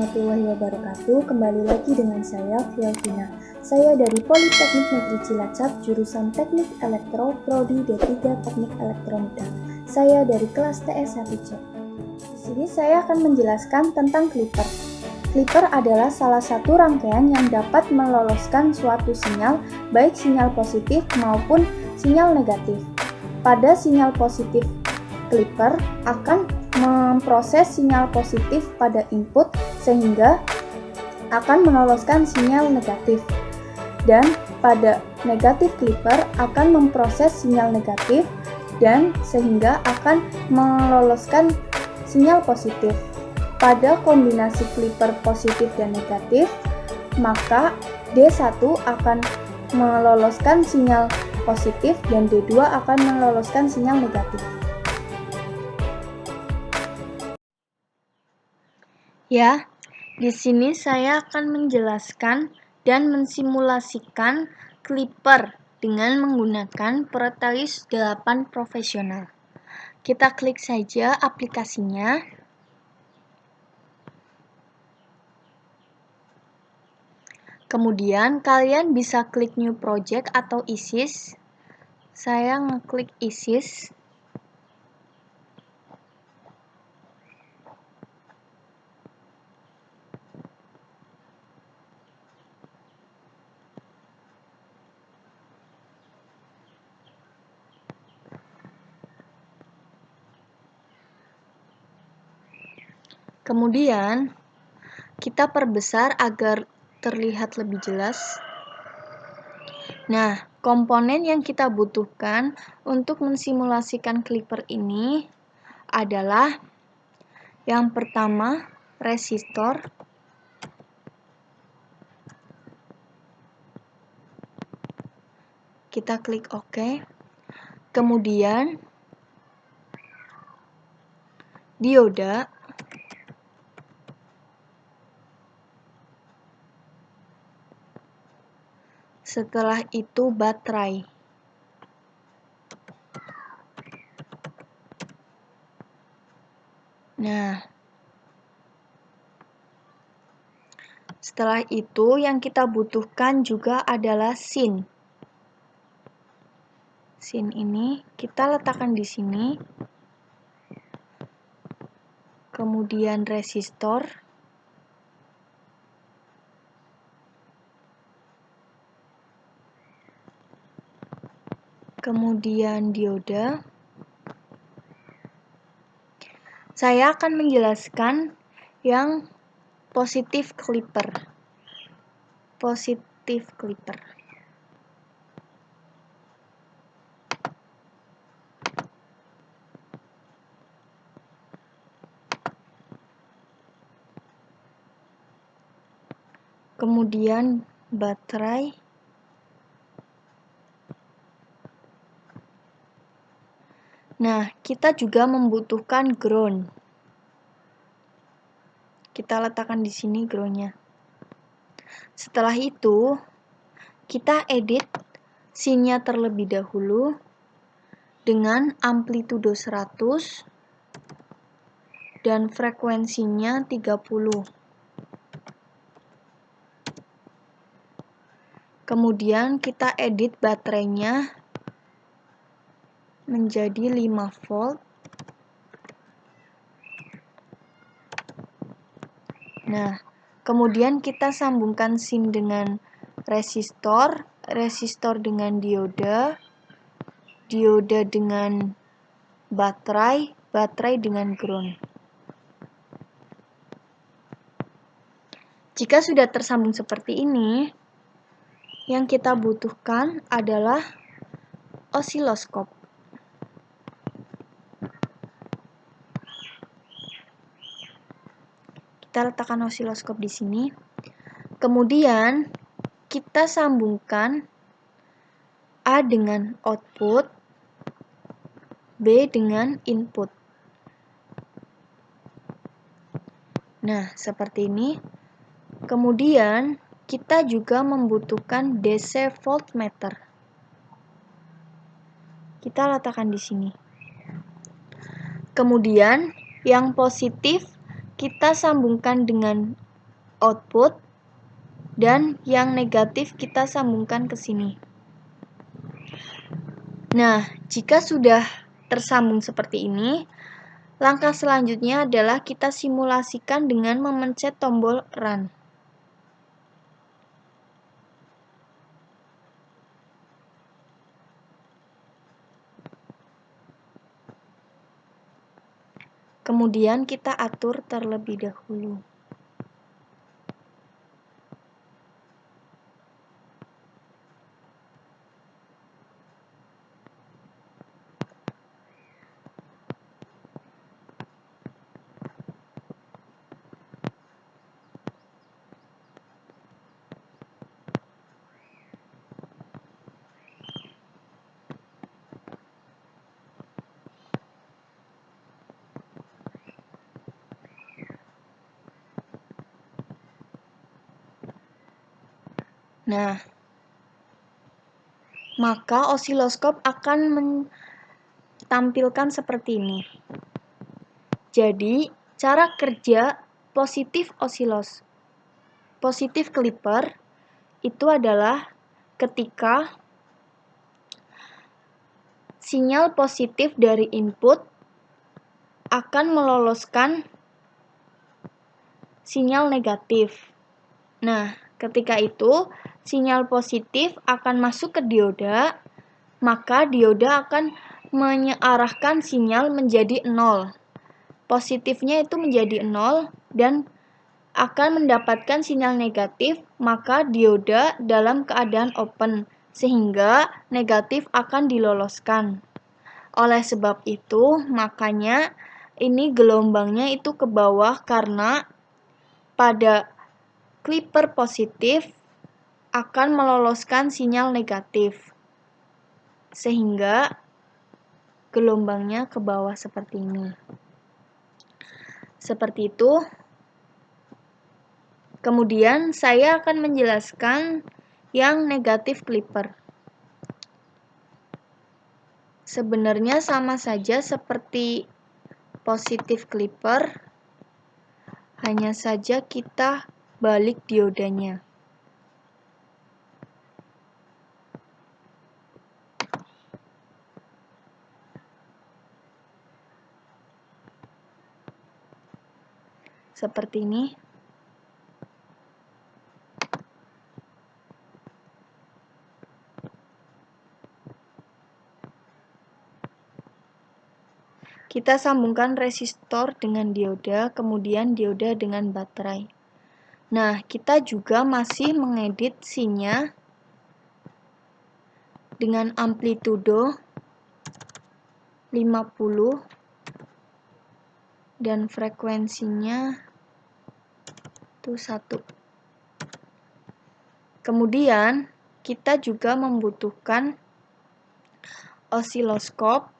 warahmatullahi wabarakatuh. Kembali lagi dengan saya, Fialvina. Saya dari Politeknik Negeri Cilacap, jurusan Teknik Elektro, Prodi D3 Teknik Elektronika. Saya dari kelas TS1C. Di sini saya akan menjelaskan tentang clipper. Clipper adalah salah satu rangkaian yang dapat meloloskan suatu sinyal, baik sinyal positif maupun sinyal negatif. Pada sinyal positif, clipper akan memproses sinyal positif pada input sehingga akan meloloskan sinyal negatif, dan pada negatif clipper akan memproses sinyal negatif dan sehingga akan meloloskan sinyal positif. Pada kombinasi clipper positif dan negatif, maka D1 akan meloloskan sinyal positif dan D2 akan meloloskan sinyal negatif. Ya, di sini saya akan menjelaskan dan mensimulasikan clipper dengan menggunakan Proteus 8 profesional. Kita klik saja aplikasinya. Kemudian kalian bisa klik New Project atau ISIS. Saya ngeklik ISIS. Kemudian kita perbesar agar terlihat lebih jelas. Nah, komponen yang kita butuhkan untuk mensimulasikan clipper ini adalah yang pertama resistor, kita klik OK. Kemudian dioda, setelah itu baterai. Nah, setelah itu yang kita butuhkan juga adalah sin. Sin ini kita letakkan di sini. Kemudian resistor. Kemudian dioda. Saya akan menjelaskan yang positif clipper. Positif clipper. Kemudian baterai. Nah, kita juga membutuhkan ground. Kita letakkan di sini groundnya. Setelah itu, kita edit sinnya terlebih dahulu dengan amplitudo 100 dan frekuensinya 30. Kemudian kita edit baterainya menjadi 5 volt. Nah, kemudian kita sambungkan sin dengan resistor, resistor dengan dioda, dioda dengan baterai, baterai dengan ground. Jika sudah tersambung seperti ini, yang kita butuhkan adalah osiloskop. Kita letakkan osiloskop di sini. Kemudian kita sambungkan A dengan output, B dengan input. Nah, seperti ini. Kemudian kita juga membutuhkan DC voltmeter. Kita letakkan di sini. Kemudian yang positif kita sambungkan dengan output, dan yang negatif kita sambungkan ke sini. Nah, jika sudah tersambung seperti ini, langkah selanjutnya adalah kita simulasikan dengan memencet tombol Run. Kemudian kita atur terlebih dahulu. Nah, maka osiloskop akan tampilkan seperti ini. Jadi, cara kerja positif clipper itu adalah ketika sinyal positif dari input akan meloloskan sinyal negatif. Nah, ketika itu sinyal positif akan masuk ke dioda, maka dioda akan mengarahkan sinyal menjadi 0. Positifnya itu menjadi 0 dan akan mendapatkan sinyal negatif, maka dioda dalam keadaan open, sehingga negatif akan diloloskan. Oleh sebab itu, makanya ini gelombangnya itu ke bawah karena pada clipper positif akan meloloskan sinyal negatif, sehingga gelombangnya ke bawah seperti ini. Seperti itu. Kemudian saya akan menjelaskan yang negatif clipper. Sebenarnya sama saja seperti positif clipper, hanya saja kita balik diodanya. Seperti ini. Kita sambungkan resistor dengan dioda, kemudian dioda dengan baterai. Nah, kita juga masih mengedit scene-nya dengan amplitudo 50 dan frekuensinya itu 1. Kemudian, kita juga membutuhkan osiloskop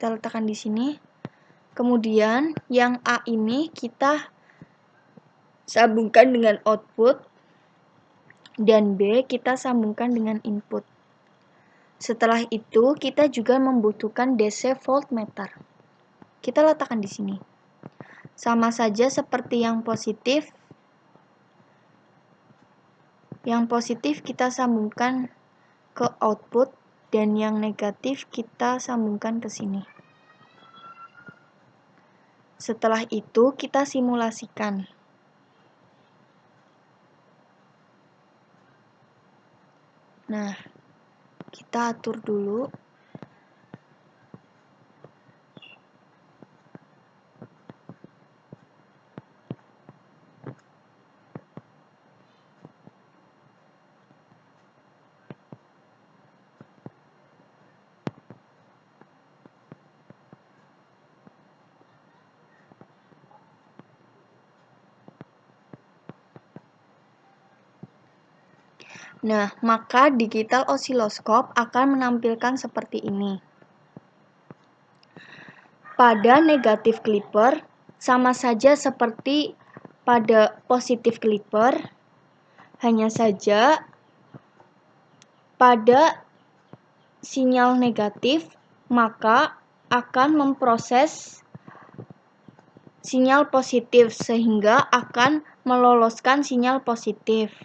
kita letakkan di sini. Kemudian yang A ini kita sambungkan dengan output dan B kita sambungkan dengan input. Setelah itu kita juga membutuhkan DC voltmeter. Kita letakkan di sini. Sama saja seperti yang positif. Yang positif kita sambungkan ke output dan yang negatif kita sambungkan ke sini. Setelah itu kita simulasikan. Nah, kita atur dulu. Nah, maka digital oscilloscope akan menampilkan seperti ini. Pada negatif clipper, sama saja seperti pada positif clipper, hanya saja pada sinyal negatif maka akan memproses sinyal positif sehingga akan meloloskan sinyal positif.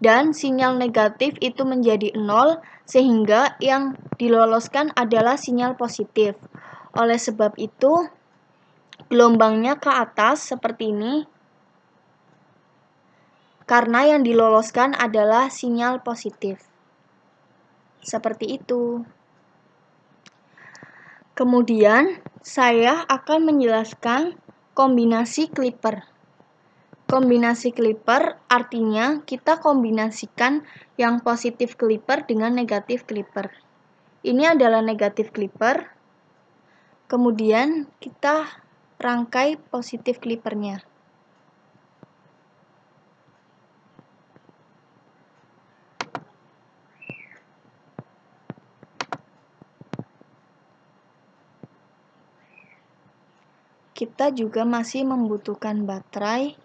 Dan sinyal negatif itu menjadi 0 sehingga yang diloloskan adalah sinyal positif. Oleh sebab itu, gelombangnya ke atas seperti ini karena yang diloloskan adalah sinyal positif. Seperti itu. Kemudian, saya akan menjelaskan kombinasi clipper. Kombinasi clipper artinya kita kombinasikan yang positif clipper dengan negatif clipper. Ini adalah negatif clipper. Kemudian kita rangkai positif clippernya. Kita juga masih membutuhkan baterai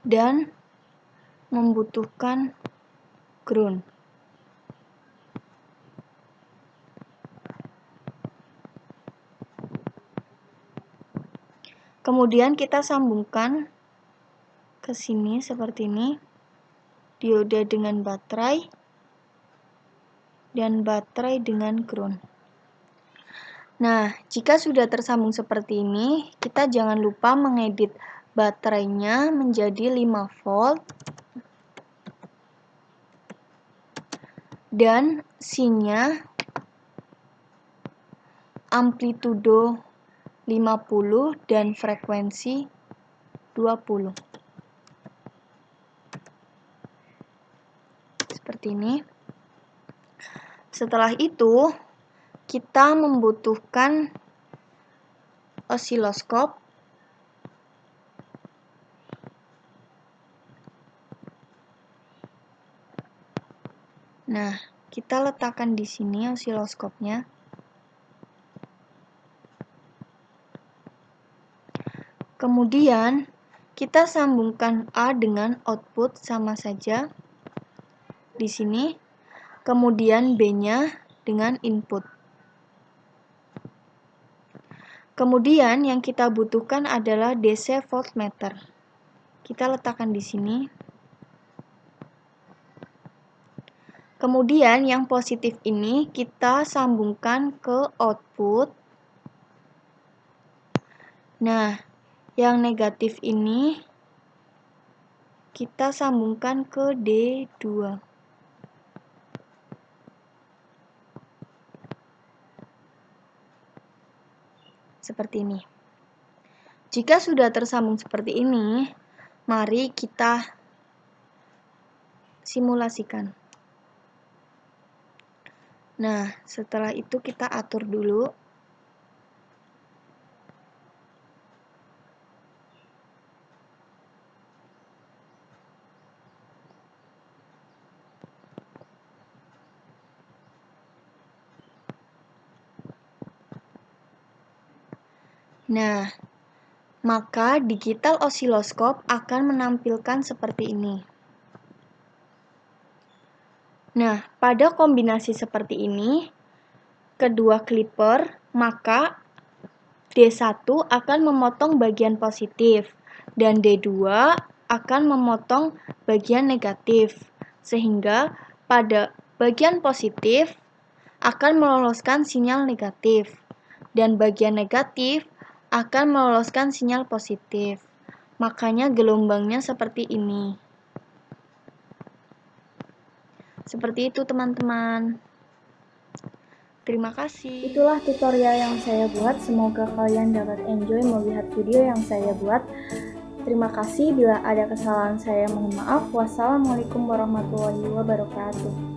dan membutuhkan ground. Kemudian kita sambungkan ke sini seperti ini, dioda dengan baterai dan baterai dengan ground. Nah, jika sudah tersambung seperti ini, kita jangan lupa mengedit baterainya menjadi 5 volt dan C-nya amplitudo 50 dan frekuensi 20. Seperti ini. Setelah itu, kita membutuhkan osiloskop. Nah, kita letakkan di sini osiloskopnya. Kemudian, kita sambungkan A dengan output sama saja di sini. Kemudian B-nya dengan input. Kemudian yang kita butuhkan adalah DC voltmeter. Kita letakkan di sini. Kemudian yang positif ini kita sambungkan ke output. Nah, yang negatif ini kita sambungkan ke D2. Seperti ini. Jika sudah tersambung seperti ini, mari kita simulasikan. Nah, setelah itu kita atur dulu. Nah, maka digital osiloskop akan menampilkan seperti ini. Nah, pada kombinasi seperti ini, kedua clipper, maka D1 akan memotong bagian positif dan D2 akan memotong bagian negatif, sehingga pada bagian positif akan meloloskan sinyal negatif dan bagian negatif akan meloloskan sinyal positif. Makanya gelombangnya seperti ini. Seperti itu teman-teman. Terima kasih. Itulah tutorial yang saya buat. Semoga kalian dapat enjoy melihat video yang saya buat. Terima kasih. Bila ada kesalahan saya mohon maaf. Wassalamualaikum warahmatullahi wabarakatuh.